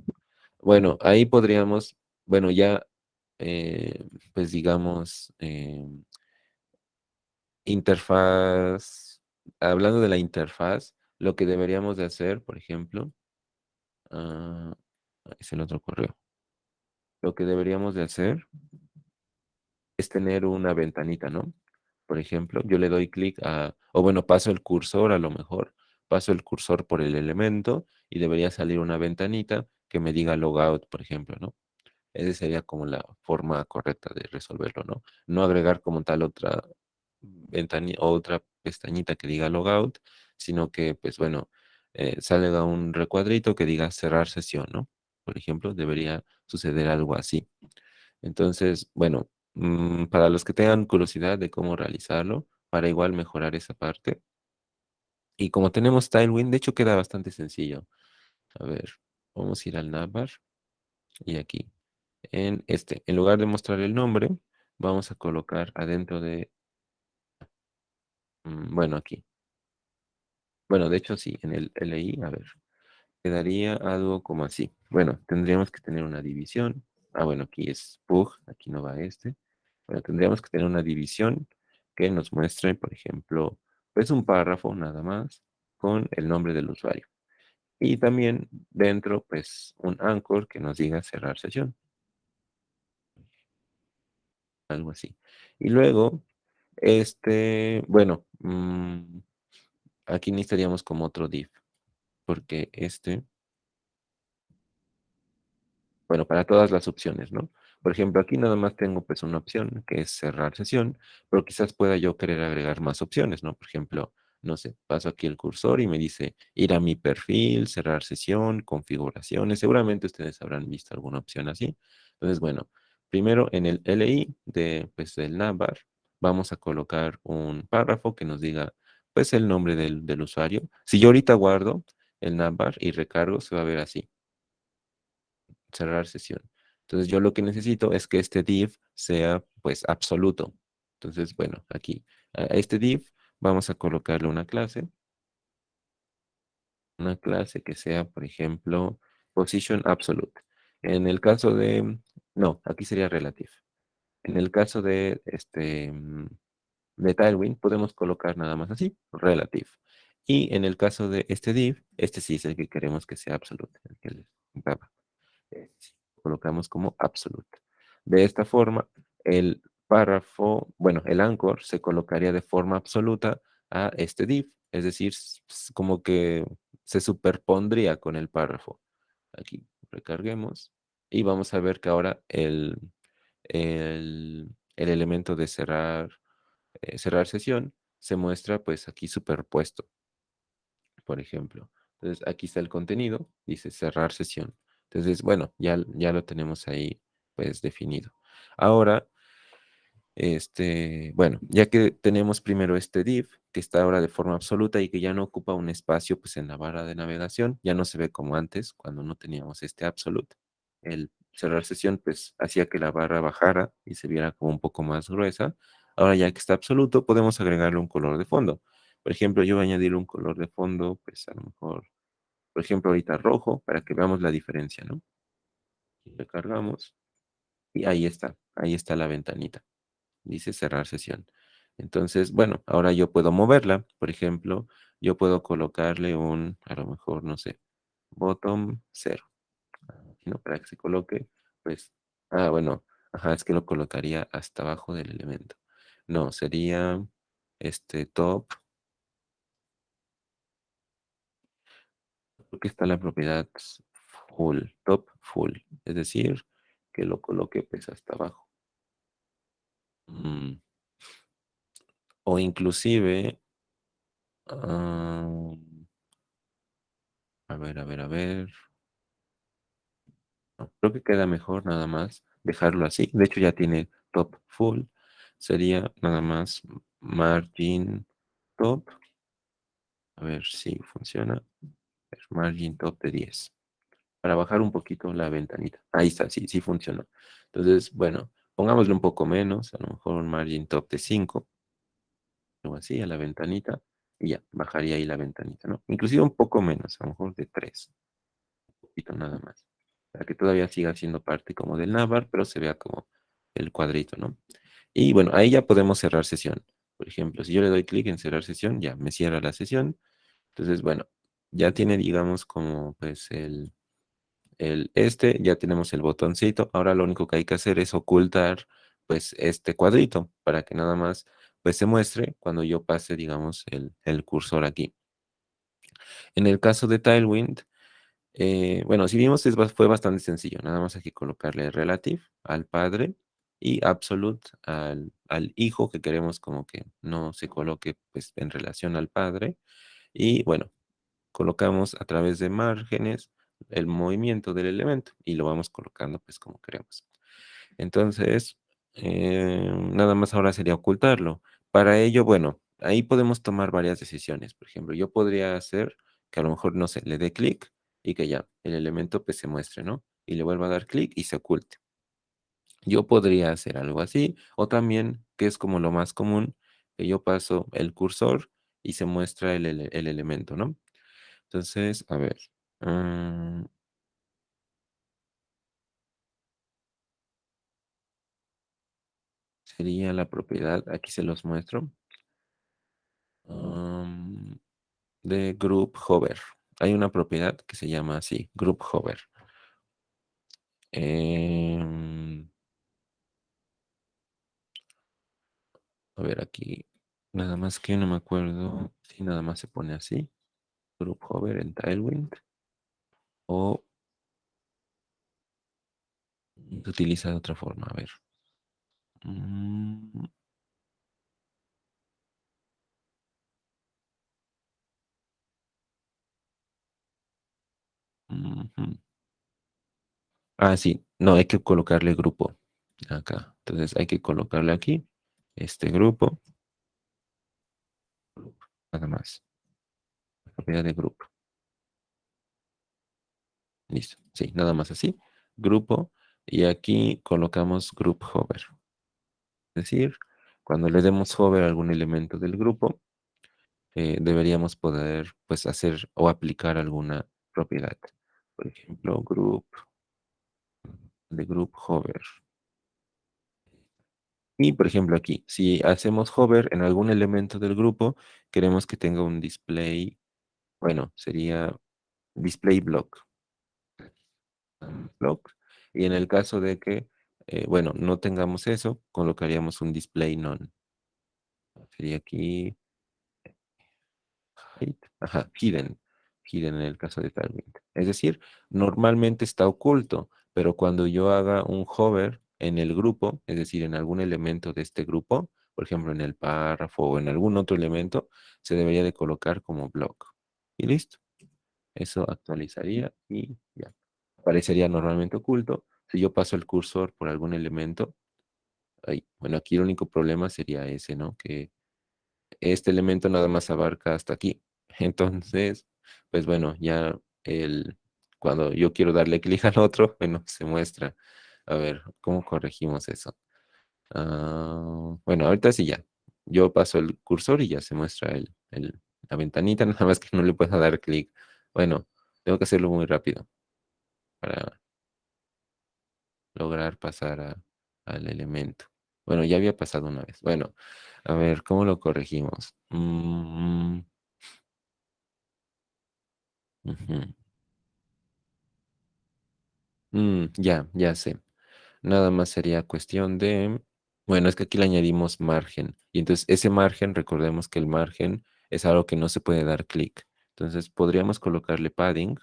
bueno, ahí podríamos, bueno, ya, pues digamos, interfaz, hablando de la interfaz, lo que deberíamos de hacer, por ejemplo, ah, es el otro correo. Lo que deberíamos de hacer es tener una ventanita, ¿no? Por ejemplo, yo le doy clic o bueno, paso el cursor a lo mejor, paso el cursor por el elemento y debería salir una ventanita que me diga logout, por ejemplo, ¿no? Esa sería como la forma correcta de resolverlo, ¿no? No agregar como tal otra ventanita o otra pestañita que diga logout, sino que, pues bueno, salga un recuadrito que diga cerrar sesión, ¿no? Por ejemplo, debería suceder algo así. Entonces, bueno, para los que tengan curiosidad de cómo realizarlo, para igual mejorar esa parte. Y como tenemos Tailwind, de hecho queda bastante sencillo. A ver, vamos a ir al navbar y aquí. En lugar de mostrar el nombre, vamos a colocar adentro de, bueno, aquí. Bueno, de hecho sí, en el LI, a ver, quedaría algo como así. Bueno, tendríamos que tener una división. Ah, bueno, aquí es Pug, aquí no va este. Bueno, tendríamos que tener una división que nos muestre, por ejemplo, pues un párrafo nada más con el nombre del usuario. Y también dentro, pues, un anchor que nos diga cerrar sesión, algo así. Y luego, bueno, aquí necesitaríamos como otro div, porque bueno, para todas las opciones, ¿no? Por ejemplo, aquí nada más tengo pues una opción que es cerrar sesión, pero quizás pueda yo querer agregar más opciones, ¿no? Por ejemplo, no sé, paso aquí el cursor y me dice ir a mi perfil, cerrar sesión, configuraciones. Seguramente ustedes habrán visto alguna opción así. Entonces, bueno, primero en el LI pues, del navbar vamos a colocar un párrafo que nos diga pues el nombre del usuario. Si yo ahorita guardo el navbar y recargo, se va a ver así cerrar sesión. Entonces yo lo que necesito es que este div sea pues absoluto. Entonces, bueno, aquí a este div vamos a colocarle una clase que sea, por ejemplo, position absolute. En el caso no, aquí sería relative. En el caso de Tailwind podemos colocar nada más así, relative. Y en el caso de este div, este sí es el que queremos que sea absolute, el que les contaba. Sí, colocamos como absolute. De esta forma, el párrafo, bueno, el anchor se colocaría de forma absoluta a este div, es decir, como que se superpondría con el párrafo. Aquí recarguemos y vamos a ver que ahora el elemento de cerrar sesión se muestra pues aquí superpuesto, por ejemplo. Entonces, aquí está el contenido, dice cerrar sesión. Entonces, bueno, ya lo tenemos ahí, pues, definido. Ahora, bueno, ya que tenemos primero este div, que está ahora de forma absoluta y que ya no ocupa un espacio, pues, en la barra de navegación, ya no se ve como antes, cuando no teníamos este absolute. El cerrar sesión, pues, hacía que la barra bajara y se viera como un poco más gruesa. Ahora, ya que está absoluto, podemos agregarle un color de fondo. Por ejemplo, yo voy a añadir un color de fondo, pues a lo mejor, por ejemplo, ahorita rojo, para que veamos la diferencia, ¿no? Recargamos y ahí está la ventanita. Dice cerrar sesión. Entonces, bueno, ahora yo puedo moverla. Por ejemplo, yo puedo colocarle a lo mejor, no sé, bottom 0, ¿no? Para que se coloque, pues, bueno, ajá, es que lo colocaría hasta abajo del elemento. No, sería top, porque está la propiedad full, top full, es decir, que lo coloque pues hasta abajo. Mm, O inclusive, ah, a ver. No, creo que queda mejor nada más dejarlo así. De hecho, ya tiene top full. Sería nada más margin top. A ver si funciona. A ver, margin top de 10. Para bajar un poquito la ventanita. Ahí está, sí, sí funcionó. Entonces, bueno, pongámosle un poco menos. A lo mejor un margin top de 5. Algo así a la ventanita. Y ya, bajaría ahí la ventanita, ¿no? Inclusive un poco menos, a lo mejor de 3. Poquito nada más, para que todavía siga siendo parte como del Navar, pero se vea como el cuadrito, ¿no? Y bueno, ahí ya podemos cerrar sesión. Por ejemplo, si yo le doy clic en cerrar sesión, ya me cierra la sesión. Entonces, bueno, ya tiene, digamos, como pues ya tenemos el botoncito. Ahora lo único que hay que hacer es ocultar pues este cuadrito para que nada más pues se muestre cuando yo pase, digamos, el cursor aquí. En el caso de Tailwind, bueno, si vimos, fue bastante sencillo. Nada más hay que colocarle relative al padre y absolute al hijo que queremos como que no se coloque pues, en relación al padre. Y bueno, colocamos a través de márgenes el movimiento del elemento y lo vamos colocando pues como queremos. Entonces, nada más ahora sería ocultarlo. Para ello, bueno, ahí podemos tomar varias decisiones. Por ejemplo, yo podría hacer que a lo mejor, no sé, le dé clic y que ya el elemento pues se muestre, ¿no? Y le vuelva a dar clic y se oculte. Yo podría hacer algo así, o también, que es como lo más común, que yo paso el cursor y se muestra el elemento, ¿no? Entonces, a ver, mm, sería la propiedad, aquí se los muestro. um, de Group Hover. Hay una propiedad que se llama así, Group Hover. Em, a ver, aquí, nada más que no me acuerdo si nada más se pone así, Group Hover en Tailwind, o se utiliza de otra forma. A ver. Mm, ujú. Sí, no, hay que colocarle grupo acá. Entonces hay que colocarle aquí, este grupo, nada más, propiedad de grupo. Listo. Sí, nada más así. Grupo. Y aquí colocamos group hover. Es decir, cuando le demos hover a algún elemento del grupo, deberíamos poder pues hacer o aplicar alguna propiedad. Por ejemplo, de group hover. Y por ejemplo aquí, si hacemos hover en algún elemento del grupo, queremos que tenga un display, bueno, sería display block. Block. Y en el caso de que, bueno, no tengamos eso, colocaríamos un display none. Sería aquí ajá, hidden en el caso de Tailwind. Es decir, normalmente está oculto, pero cuando yo haga un hover en el grupo, es decir, en algún elemento de este grupo, por ejemplo, en el párrafo o en algún otro elemento, se debería de colocar como block. Y listo. Eso actualizaría y ya. Aparecería normalmente oculto. Si yo paso el cursor por algún elemento, bueno, aquí el único problema sería ese, ¿no? Que este elemento nada más abarca hasta aquí. Entonces, pues bueno, ya cuando yo quiero darle clic al otro, bueno, se muestra. A ver, ¿cómo corregimos eso? Bueno, ahorita sí ya. Yo paso el cursor y ya se muestra la ventanita, nada más que no le puedo dar clic. Bueno, tengo que hacerlo muy rápido para lograr pasar al elemento. Bueno, ya había pasado una vez. Bueno, a ver, ¿cómo lo corregimos? Ujú. Ya sé. Nada más sería cuestión de, bueno, es que aquí le añadimos margen. Y entonces ese margen, recordemos que el margen es algo que no se puede dar clic. Entonces podríamos colocarle padding,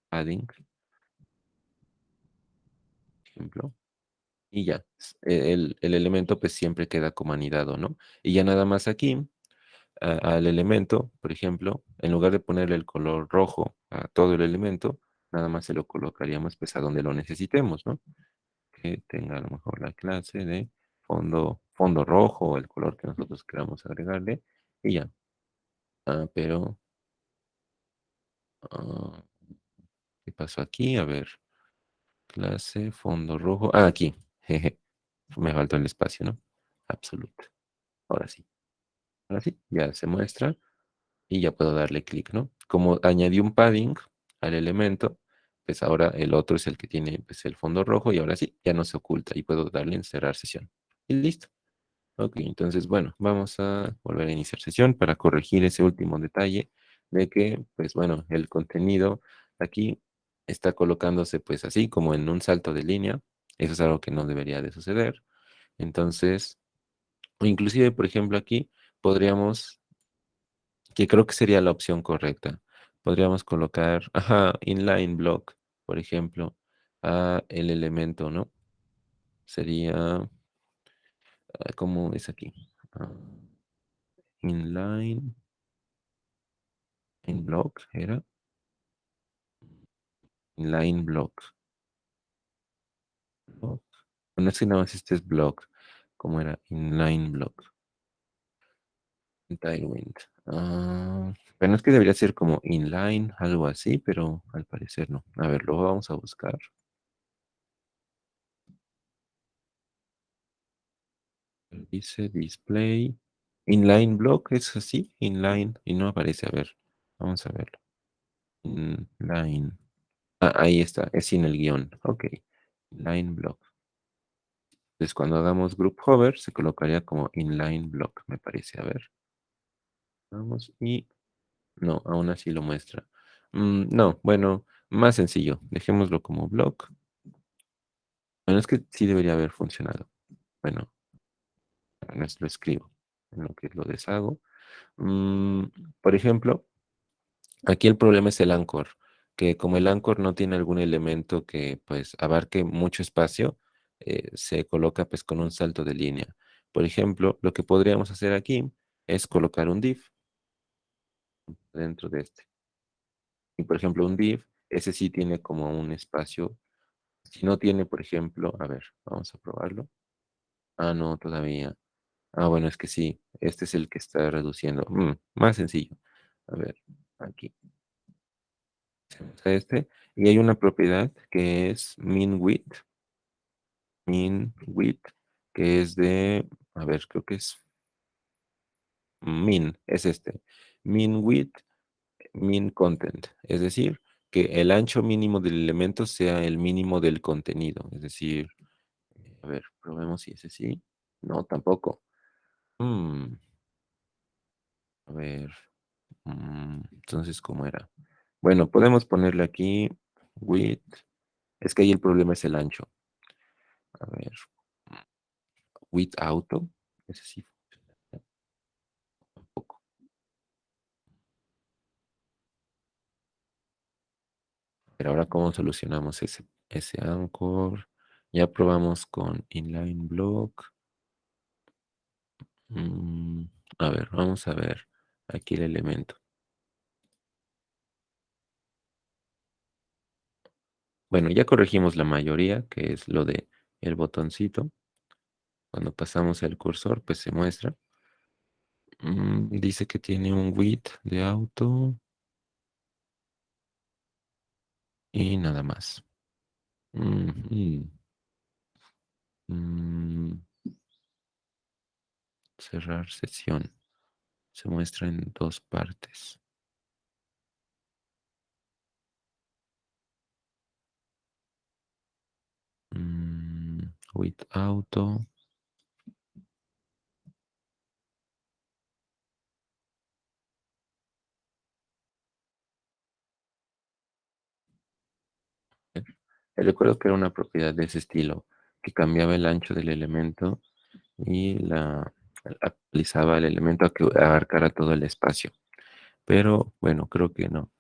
por ejemplo, y ya. El elemento pues siempre queda como anidado, ¿no? Y ya nada más aquí, al elemento, por ejemplo, en lugar de ponerle el color rojo a todo el elemento, nada más se lo colocaríamos pues a donde lo necesitemos, ¿no? Que tenga a lo mejor la clase de fondo rojo o el color que nosotros queramos agregarle y ya. Pero, ah, ¿qué pasó aquí? A ver, clase, fondo rojo. Aquí. Jeje. Me faltó el espacio, ¿no? Absoluto. Ahora sí. Ahora sí, ya se muestra y ya puedo darle clic, ¿no? Como añadí un padding al elemento, pues ahora el otro es el que tiene pues, el fondo rojo y ahora sí, ya no se oculta y puedo darle en cerrar sesión. Y listo. Ok, entonces, bueno, vamos a volver a iniciar sesión para corregir ese último detalle de que, pues bueno, el contenido aquí está colocándose pues así como en un salto de línea. Eso es algo que no debería de suceder. Entonces, o inclusive, por ejemplo, aquí podríamos, que creo que sería la opción correcta, podríamos colocar, inline block, por ejemplo, a el elemento, ¿no? Sería, ¿cómo es aquí? Ah, inline. En block era inline block. Block. Bueno, es que nada más este es block. ¿Cómo era? Inline block. Tailwind. Bueno, es que debería ser como inline, algo así, pero al parecer no. A ver, lo vamos a buscar. Dice display. Inline block, ¿es así? Inline. Y no aparece. A ver, vamos a verlo. Inline. Ahí está. Es sin el guión. Ok. Inline block. Entonces, cuando hagamos group hover, se colocaría como inline block, me parece. A ver, vamos y no, aún así lo muestra. No, bueno, más sencillo. Dejémoslo como block. Bueno, es que sí debería haber funcionado. Bueno, ahora lo escribo en lo que lo deshago. Mm, por ejemplo, aquí el problema es el anchor, que como el anchor no tiene algún elemento que pues abarque mucho espacio, se coloca pues con un salto de línea. Por ejemplo, lo que podríamos hacer aquí es colocar un div dentro de este. Y por ejemplo, un div, ese sí tiene como un espacio. Si no tiene, por ejemplo, a ver, vamos a probarlo. No, todavía. Bueno, es que sí, este es el que está reduciendo. Más sencillo. A ver, aquí. Este. Y hay una propiedad que es min width, que es de, a ver, creo que es es este. Min width, min content. Es decir, que el ancho mínimo del elemento sea el mínimo del contenido. Es decir, a ver, probemos si es así. No, tampoco. Mm, a ver. Entonces, ¿cómo era? Bueno, podemos ponerle aquí width. Es que ahí el problema es el ancho. A ver, width auto. Ese sí funciona un poco. Pero ahora, ¿cómo solucionamos ese anchor? Ya probamos con inline block. Mm, a ver, vamos a ver aquí el elemento. Bueno, ya corregimos la mayoría, que es lo de el botoncito. Cuando pasamos el cursor, pues se muestra. Dice que tiene un width de auto y nada más. Ujú. Mm, cerrar sesión. Se muestra en dos partes. with auto. Recuerdo que era una propiedad de ese estilo, que cambiaba el ancho del elemento y la actualizaba el elemento a que abarcara todo el espacio. Pero bueno, creo que no.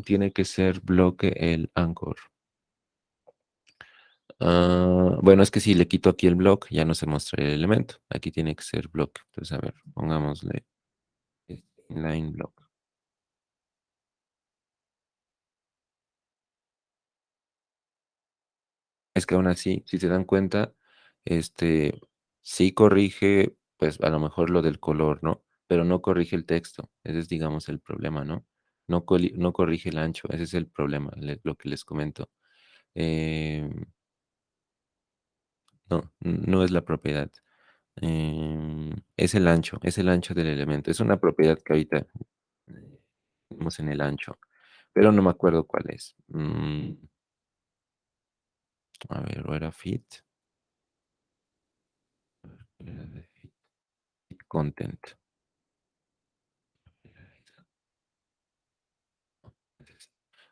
Tiene que ser bloque el anchor. Bueno, es que si le quito aquí el block, ya no se muestra el elemento. Aquí tiene que ser bloque. Entonces, a ver, pongámosle line block. Es que aún así, si se dan cuenta, este sí corrige, pues a lo mejor lo del color, ¿no? Pero no corrige el texto. Ese es, digamos, el problema, ¿no? No corrige el ancho. Ese es el problema, lo que les comento. Eh, no, no es la propiedad. Es el ancho del elemento. Es una propiedad que ahorita tenemos en el ancho, pero no me acuerdo cuál es. A ver, o era fit, era de fit content.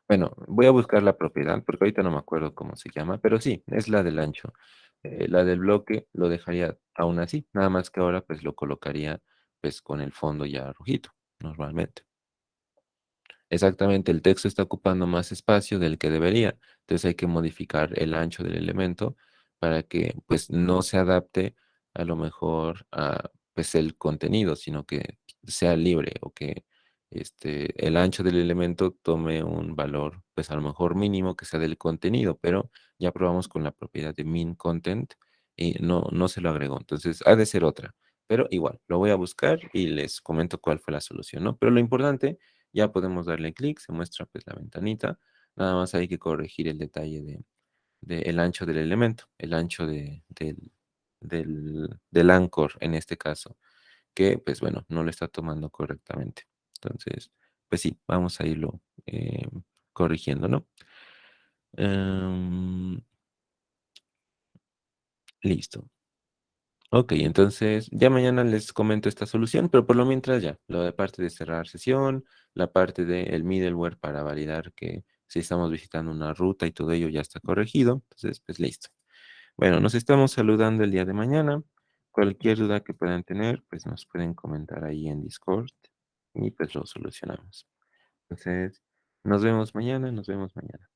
Bueno, voy a buscar la propiedad porque ahorita no me acuerdo cómo se llama, pero sí, es la del ancho. La del bloque lo dejaría aún así, nada más que ahora pues lo colocaría pues con el fondo ya rojito, normalmente. Exactamente, el texto está ocupando más espacio del que debería, entonces hay que modificar el ancho del elemento para que pues no se adapte a lo mejor a pues el contenido, sino que sea libre o que el ancho del elemento tome un valor pues a lo mejor mínimo que sea del contenido, pero ya probamos con la propiedad de min content y no se lo agregó, entonces ha de ser otra, pero igual, lo voy a buscar y les comento cuál fue la solución, ¿no? Pero lo importante ya podemos darle clic, se muestra pues la ventanita. Nada más hay que corregir el detalle de el ancho del elemento, el ancho del anchor en este caso, que pues bueno, no lo está tomando correctamente. Entonces, pues sí, vamos a irlo corrigiendo, ¿no? Em, listo. Ok, entonces ya mañana les comento esta solución, pero por lo mientras ya, la parte de cerrar sesión, la parte del middleware para validar que si estamos visitando una ruta y todo ello ya está corregido, entonces pues listo. Bueno, nos estamos saludando el día de mañana. Cualquier duda que puedan tener, pues nos pueden comentar ahí en Discord y pues lo solucionamos. Entonces, nos vemos mañana, nos vemos mañana.